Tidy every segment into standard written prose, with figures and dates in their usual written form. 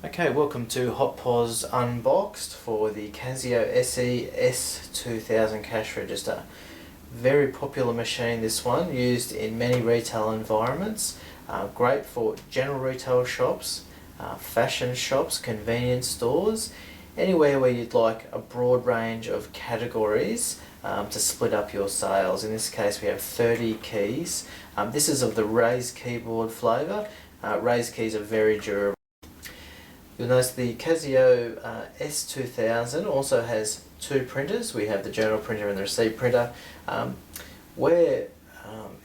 Okay, welcome to HotPOS Unboxed for the Casio SES 2000 cash register. Very popular machine, this one, used in many retail environments. Great for general retail shops, fashion shops, convenience stores, anywhere where you'd like a broad range of categories to split up your sales. In this case we have 30 keys. This is of the raised keyboard flavour. Raised keys are very durable. You'll notice the Casio S2000 also has two printers. We have the journal printer and the receipt printer, where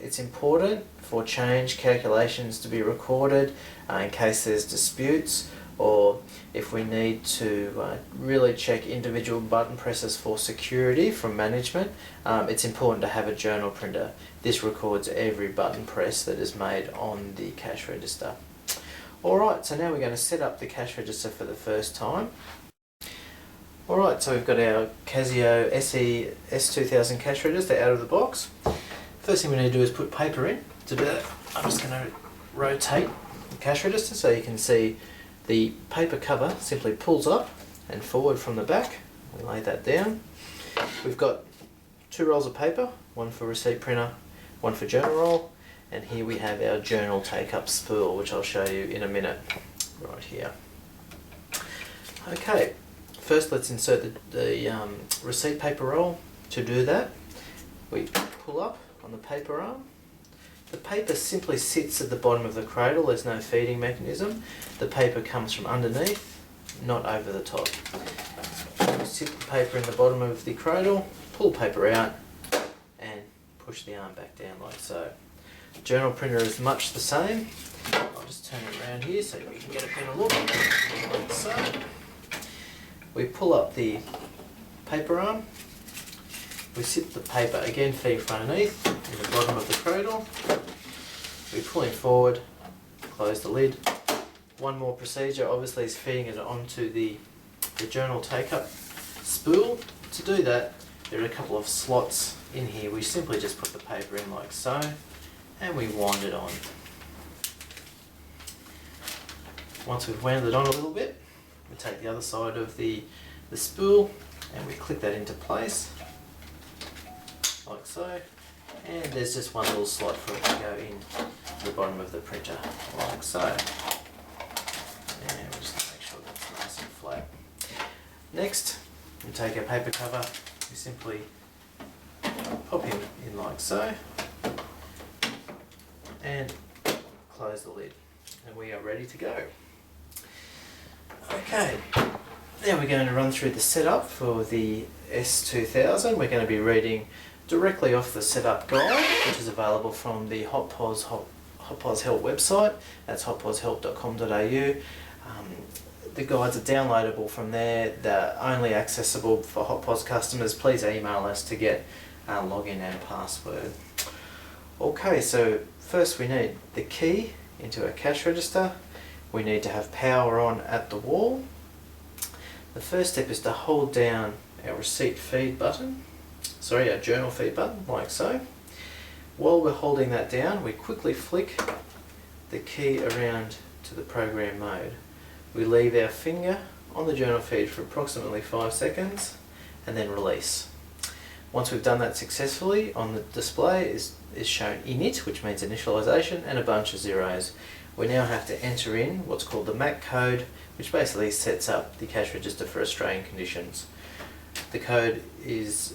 it's important for change calculations to be recorded in case there's disputes, or if we need to really check individual button presses for security from management. It's important to have a journal printer. This records every button press that is made on the cash register. Alright, so now we're going to set up the cash register for the first time. Alright, so we've got our Casio SES 2000 cash register out of the box. First thing we need to do is put paper in. To do that, I'm just going to rotate the cash register so you can see the paper cover simply pulls up and forward from the back. We lay that down. We've got two rolls of paper, one for receipt printer, one for journal roll. And here we have our journal take-up spool, which I'll show you in a minute, right here. Okay, first let's insert the receipt paper roll. To do that, we pull up on the paper arm. The paper simply sits at the bottom of the cradle. There's no feeding mechanism. The paper comes from underneath, not over the top. We sit the paper in the bottom of the cradle, pull paper out, and push the arm back down like so. Journal printer is much the same. I'll just turn it around here so we can get a better look. Like so. We pull up the paper arm. We sit the paper again feet from underneath in the bottom of the cradle. We pull it forward, close the lid. One more procedure obviously is feeding it onto the journal take-up spool. To do that, there are a couple of slots in here. We simply just put the paper in like so, and we wind it on. Once we've wound it on a little bit, we take the other side of the spool and we click that into place, like so. And there's just one little slot for it to go in to the bottom of the printer, like so. And we're just going to make sure that's nice and flat. Next, we take our paper cover, we simply pop him in like so, and close the lid, and we are ready to go. Okay, now we're going to run through the setup for the S2000. We're going to be reading directly off the setup guide, which is available from the HotPOS Help website. That's hotposhelp.com.au. The guides are downloadable from there. They're only accessible for HotPOS customers. Please email us to get login and password. Okay, so first we need the key into our cash register. We need to have power on at the wall. The first step is to hold down our receipt feed button, our journal feed button, like so. While we're holding that down, we quickly flick the key around to the program mode. We leave our finger on the journal feed for approximately 5 seconds and then release. Once we've done that successfully, on the display is shown init, which means initialization, and a bunch of zeros. We now have to enter in what's called the MAC code, which basically sets up the cash register for Australian conditions. The code is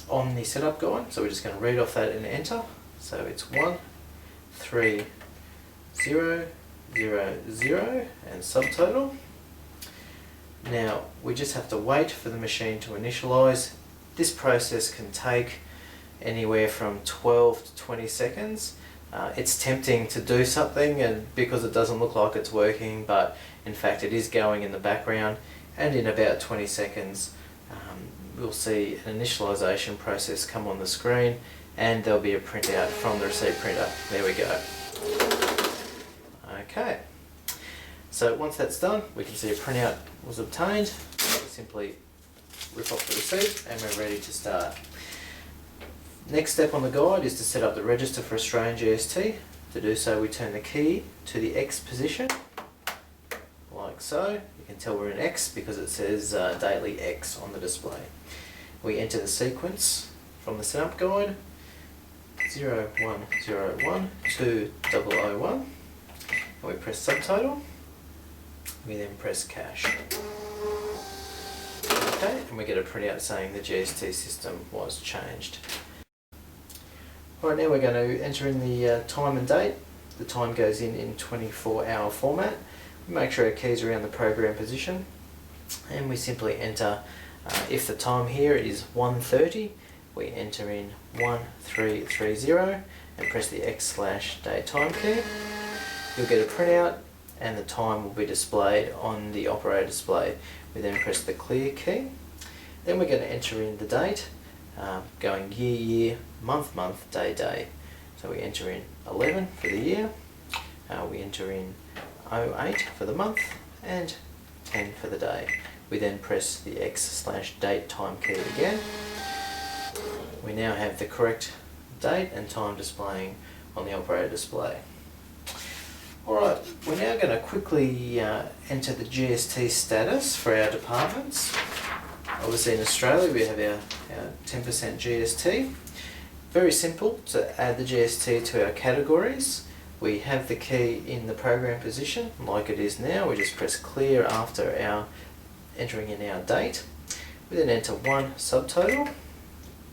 on the setup guide, so we're just going to read off that and enter. So it's 13000 and subtotal. Now we just have to wait for the machine to initialize. This process can take anywhere from 12 to 20 seconds. It's tempting to do something and because it doesn't look like it's working, but in fact it is going in the background, and in about 20 seconds we'll see an initialization process come on the screen and there'll be a printout from the receipt printer. There we go. Okay, so once that's done, we can see a printout was obtained. We simply rip off the receipt and we're ready to start. Next step on the guide is to set up the register for Australian GST. To do so, we turn the key to the X position, like so. You can tell we're in X because it says daily X on the display. We enter the sequence from the setup guide, 0101 to 001, and we press subtotal. We then press cash. Okay, and we get a printout saying the GST system was changed. Right, now we're going to enter in the time and date. The time goes in 24-hour format. We make sure our keys are around the program position, and we simply enter, if the time here is 1:30, we enter in 1330 and press the X/date time key. You'll get a printout and the time will be displayed on the operator display. We then press the clear key. Then we're going to enter in the date, going year, month, day. So we enter in 11 for the year, we enter in 08 for the month, and 10 for the day. We then press the X/date time key again. We now have the correct date and time displaying on the operator display. Alright, we're now going to quickly enter the GST status for our departments. Obviously in Australia we have our 10% GST. Very simple to add the GST to our categories. We have the key in the program position like it is now. We just press clear after our entering in our date. We then enter one subtotal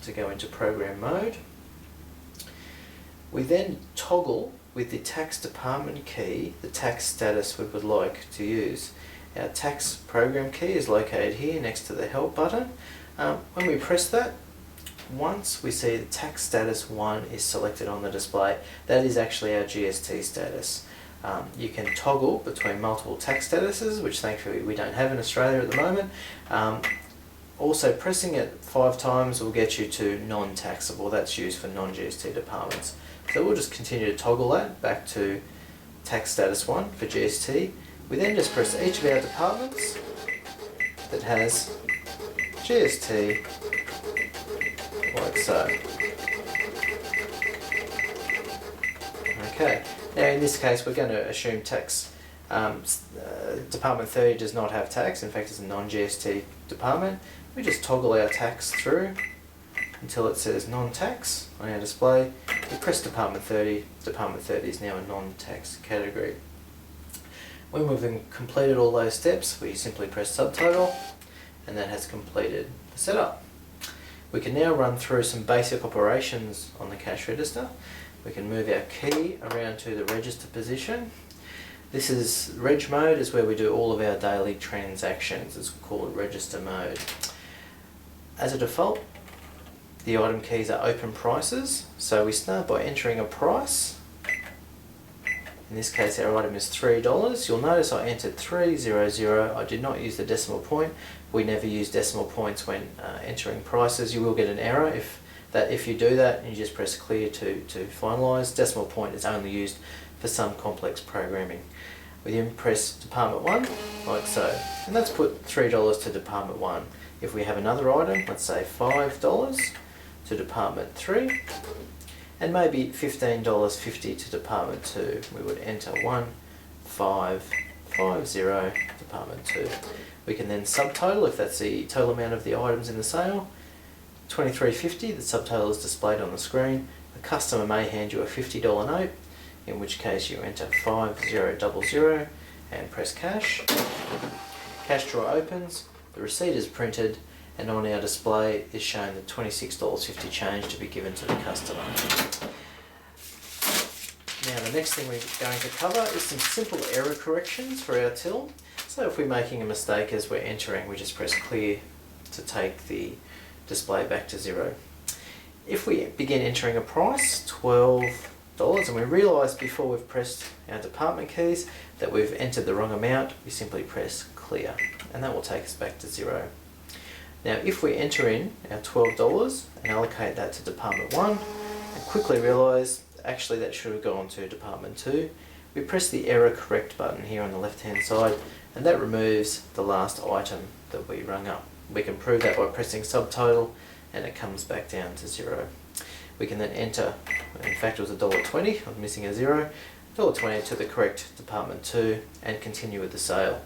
to go into program mode. We then toggle with the tax department key the tax status we would like to use. Our tax program key is located here next to the help button. When we press that, once we see the tax status 1 is selected on the display, that is actually our GST status. You can toggle between multiple tax statuses, which thankfully we don't have in Australia at the moment. Also, pressing it 5 times will get you to non-taxable. That's used for non-GST departments. So we'll just continue to toggle that back to tax status 1 for GST. We then just press each of our departments that has GST like so. Okay, now in this case we're going to assume tax. Department 30 does not have tax, in fact it's a non-GST department. We just toggle our tax through until it says non-tax on our display. We press Department 30, Department 30 is now a non-tax category. When we've completed all those steps, we simply press subtotal, and that has completed the setup. We can now run through some basic operations on the cash register. We can move our key around to the register position. This is reg mode, is where we do all of our daily transactions. It's called register mode. As a default, the item keys are open prices. So we start by entering a price. In this case our item is $3. You'll notice I entered 300. I did not use the decimal point. We never use decimal points when entering prices. You will get an error if you do that, and you just press clear to finalise. Decimal point is only used for some complex programming. We then press Department 1, like so, and that's put $3 to Department 1. If we have another item, let's say $5 to Department 3, and maybe $15.50 to Department 2, we would enter 1550 Department 2. We can then subtotal if that's the total amount of the items in the sale. $23.50, the subtotal is displayed on the screen. The customer may hand you a $50 note, in which case you enter 5000 and press cash. Cash drawer opens, the receipt is printed, and on our display is shown the $26.50 change to be given to the customer. Now the next thing we're going to cover is some simple error corrections for our till. So if we're making a mistake as we're entering, we just press clear to take the display back to 0. If we begin entering a price, $12, and we realise before we've pressed our department keys that we've entered the wrong amount, we simply press clear, and that will take us back to 0. Now if we enter in our $12 and allocate that to Department 1, and quickly realise actually that should have gone to Department 2, we press the error correct button here on the left hand side, and that removes the last item that we rung up. We can prove that by pressing subtotal, and it comes back down to 0. We can then enter, in fact it was $1.20, I'm missing a 0, $1.20 to the correct Department 2, and continue with the sale.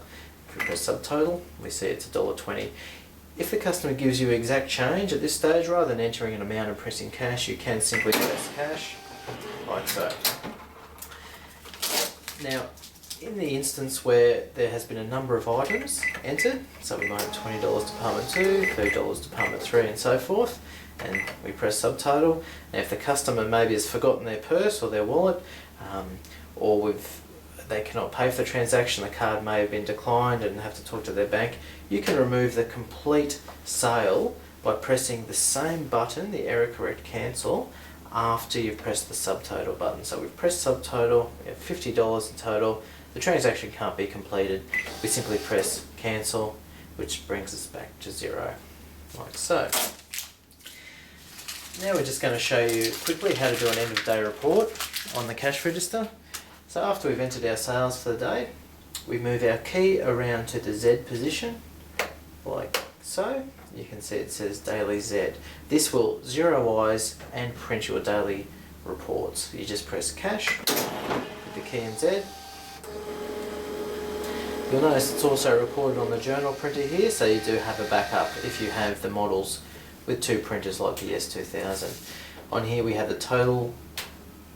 If we press subtotal, we see it's $1.20. If the customer gives you exact change at this stage, rather than entering an amount and pressing cash, you can simply press cash, like so. Now, in the instance where there has been a number of items entered, so we might have $20 Department 2, $30 Department 3 and so forth, and we press subtotal. Now if the customer maybe has forgotten their purse or their wallet, or they cannot pay for the transaction, the card may have been declined and have to talk to their bank, you can remove the complete sale by pressing the same button, the error correct cancel, after you've pressed the subtotal button. So we've pressed subtotal, we have $50 in total, the transaction can't be completed, we simply press cancel, which brings us back to zero, like so. Now we're just going to show you quickly how to do an end of day report on the cash register. So after we've entered our sales for the day, we move our key around to the Z position, like so. You can see it says Daily Z. This will zeroize and print your daily reports. You just press cash with the key in Z. You'll notice it's also recorded on the journal printer here, so you do have a backup if you have the models with two printers like the S2000. On here we have the total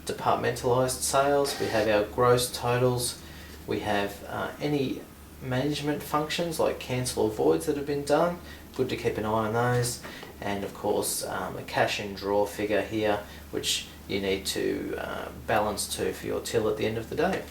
departmentalized sales, we have our gross totals, we have any management functions like cancel or voids that have been done, good to keep an eye on those, and of course a cash and draw figure here which you need to balance to for your till at the end of the day.